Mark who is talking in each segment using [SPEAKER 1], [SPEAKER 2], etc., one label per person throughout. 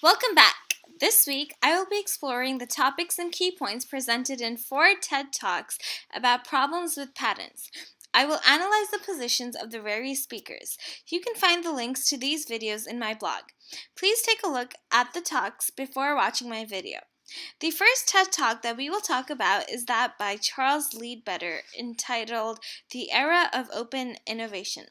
[SPEAKER 1] Welcome back! This week, I will be exploring the topics and key points presented in 4 TED Talks about problems with patents. I will analyze the positions of the various speakers. You can find the links to these videos in my blog. Please take a look at the talks before watching my video. The first TED Talk that we will talk about is that by Charles Leadbeater, entitled The Era of Open Innovation.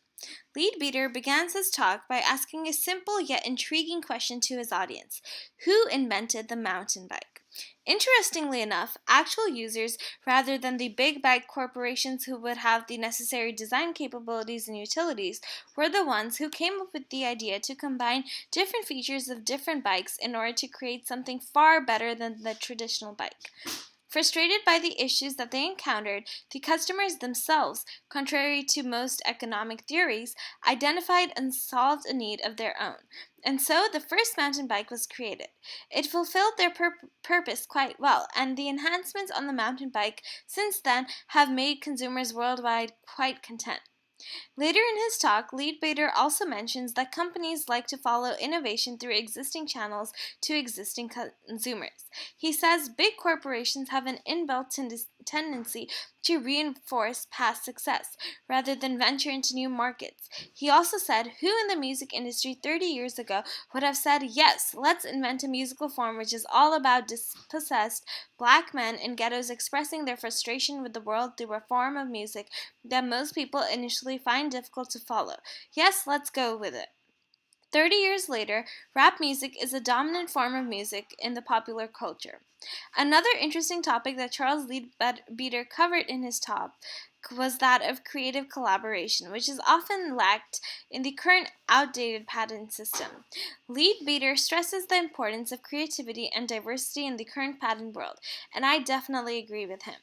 [SPEAKER 1] Leadbeater begins his talk by asking a simple yet intriguing question to his audience: who invented the mountain bike? Interestingly enough, actual users, rather than the big bike corporations who would have the necessary design capabilities and utilities, were the ones who came up with the idea to combine different features of different bikes in order to create something far better than the traditional bike. Frustrated by the issues that they encountered, the customers themselves, contrary to most economic theories, identified and solved a need of their own. And so the first mountain bike was created. It fulfilled their purpose quite well, and the enhancements on the mountain bike since then have made consumers worldwide quite content. Later in his talk, Leadbeater also mentions that companies like to follow innovation through existing channels to existing consumers. He says big corporations have an inbuilt tendency to reinforce past success rather than venture into new markets. He also said, who in the music industry 30 years ago would have said, yes, let's invent a musical form which is all about dispossessed black men in ghettos expressing their frustration with the world through a form of music that most people initially find difficult to follow. Yes, let's go with it. 30 years later, rap music is a dominant form of music in the popular culture. Another interesting topic that Charles Leadbeater covered in his talk was that of creative collaboration, which is often lacked in the current outdated patent system. Leadbeater stresses the importance of creativity and diversity in the current patent world, and I definitely agree with him.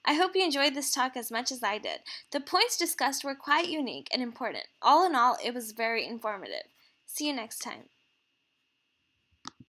[SPEAKER 1] I hope you enjoyed this talk as much as I did. The points discussed were quite unique and important. All in all, it was very informative. See you next time.